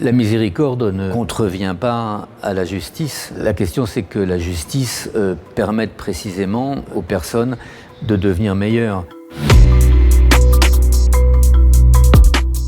La miséricorde ne contrevient pas à la justice. La question, c'est que la justice permette précisément aux personnes de devenir meilleures.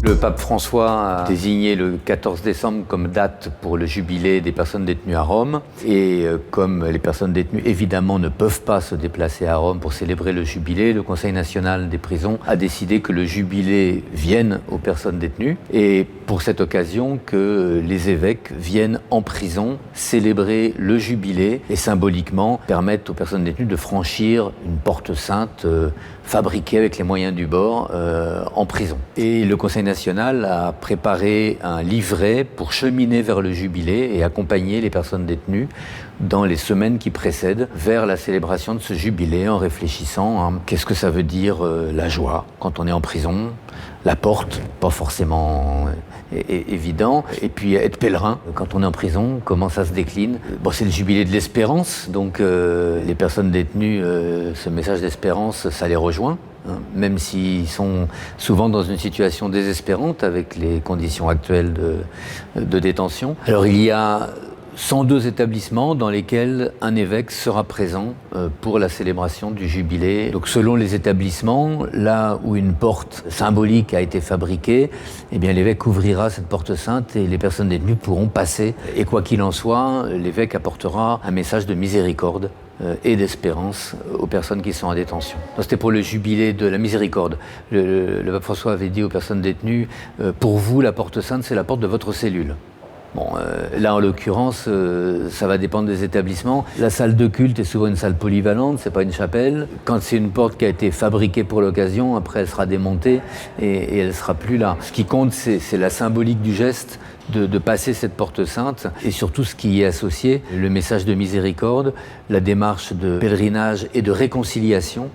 Le pape François a désigné le 14 décembre comme date pour le jubilé des personnes détenues à Rome. Et comme les personnes détenues, évidemment, ne peuvent pas se déplacer à Rome pour célébrer le jubilé, le Conseil national des prisons a décidé que le jubilé vienne aux personnes détenues. Et pour cette occasion, que les évêques viennent en prison célébrer le jubilé et symboliquement permettre aux personnes détenues de franchir une porte sainte fabriquée avec les moyens du bord en prison. Et le Conseil national a préparé un livret pour cheminer vers le jubilé et accompagner les personnes détenues dans les semaines qui précèdent vers la célébration de ce jubilé en réfléchissant à qu'est-ce que ça veut dire la joie quand on est en prison, la porte, pas forcément évident, et puis être pèlerin quand on est en prison, comment ça se décline. Bon, c'est le jubilé de l'espérance, donc les personnes détenues, ce message d'espérance, ça les rejoint. Même s'ils sont souvent dans une situation désespérante avec les conditions actuelles de détention. Alors il y a 102 établissements dans lesquels un évêque sera présent pour la célébration du jubilé. Donc selon les établissements, là où une porte symbolique a été fabriquée, eh bien l'évêque ouvrira cette porte sainte et les personnes détenues pourront passer. Et quoi qu'il en soit, l'évêque apportera un message de miséricorde et d'espérance aux personnes qui sont en détention. Donc, c'était pour le jubilé de la miséricorde. Le pape François avait dit aux personnes détenues pour vous, la porte sainte, c'est la porte de votre cellule. Bon, là, en l'occurrence, ça va dépendre des établissements. La salle de culte est souvent une salle polyvalente, c'est pas une chapelle. Quand c'est une porte qui a été fabriquée pour l'occasion, après, elle sera démontée et elle sera plus là. Ce qui compte, c'est la symbolique du geste de passer cette porte sainte et surtout ce qui y est associé, le message de miséricorde, la démarche de pèlerinage et de réconciliation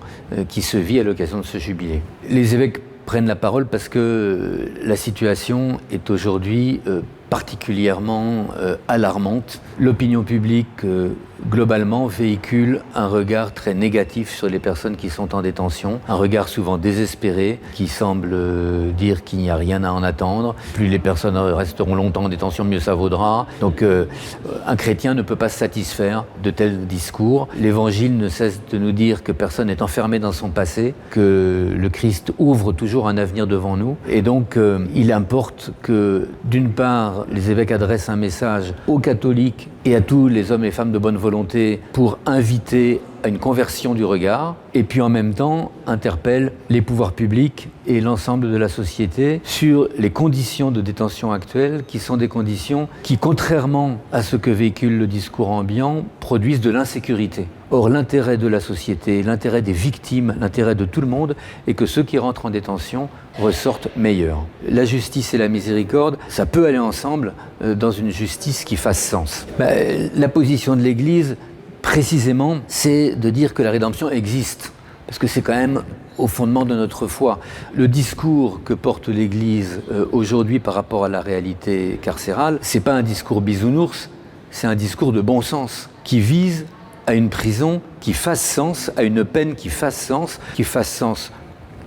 qui se vit à l'occasion de ce jubilé. Les évêques prennent la parole parce que la situation est aujourd'hui particulièrement alarmante. L'opinion publique, globalement, véhicule un regard très négatif sur les personnes qui sont en détention, un regard souvent désespéré, qui semble dire qu'il n'y a rien à en attendre. Plus les personnes resteront longtemps en détention, mieux ça vaudra. Donc un chrétien ne peut pas se satisfaire de tels discours. L'Évangile ne cesse de nous dire que personne n'est enfermé dans son passé, que le Christ ouvre toujours un avenir devant nous. Et donc il importe que, d'une part, les évêques adressent un message aux catholiques et à tous les hommes et femmes de bonne volonté pour inviter à une conversion du regard, et puis en même temps interpellent les pouvoirs publics et l'ensemble de la société sur les conditions de détention actuelles, qui sont des conditions qui, contrairement à ce que véhicule le discours ambiant, produisent de l'insécurité. Or, l'intérêt de la société, l'intérêt des victimes, l'intérêt de tout le monde est que ceux qui rentrent en détention ressortent meilleurs. La justice et la miséricorde, ça peut aller ensemble dans une justice qui fasse sens. La position de l'Église, précisément, c'est de dire que la rédemption existe, parce que c'est quand même au fondement de notre foi. Le discours que porte l'Église aujourd'hui par rapport à la réalité carcérale, c'est pas un discours bisounours, c'est un discours de bon sens qui vise à une prison qui fasse sens, à une peine qui fasse sens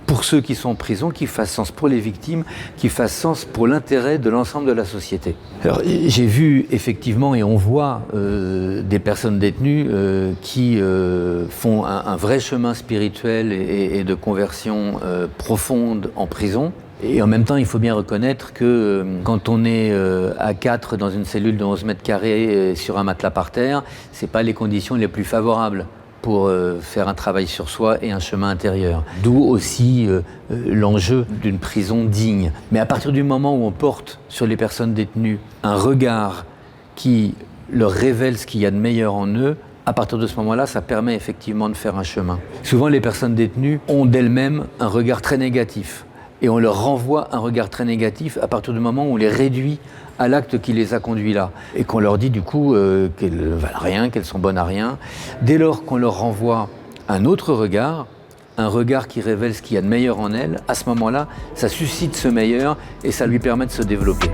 pour ceux qui sont en prison, qui fasse sens pour les victimes, qui fasse sens pour l'intérêt de l'ensemble de la société. Alors, j'ai vu effectivement, et on voit des personnes détenues qui font un vrai chemin spirituel et de conversion profonde en prison. Et en même temps, il faut bien reconnaître que quand on est à 4 dans une cellule de 11 mètres carrés sur un matelas par terre, c'est pas les conditions les plus favorables pour faire un travail sur soi et un chemin intérieur. D'où aussi l'enjeu d'une prison digne. Mais à partir du moment où on porte sur les personnes détenues un regard qui leur révèle ce qu'il y a de meilleur en eux, à partir de ce moment-là, ça permet effectivement de faire un chemin. Souvent, les personnes détenues ont d'elles-mêmes un regard très négatif. Et on leur renvoie un regard très négatif à partir du moment où on les réduit à l'acte qui les a conduits là. Et qu'on leur dit du coup qu'elles ne valent rien, qu'elles sont bonnes à rien. Dès lors qu'on leur renvoie un autre regard, un regard qui révèle ce qu'il y a de meilleur en elles, à ce moment-là, ça suscite ce meilleur et ça lui permet de se développer.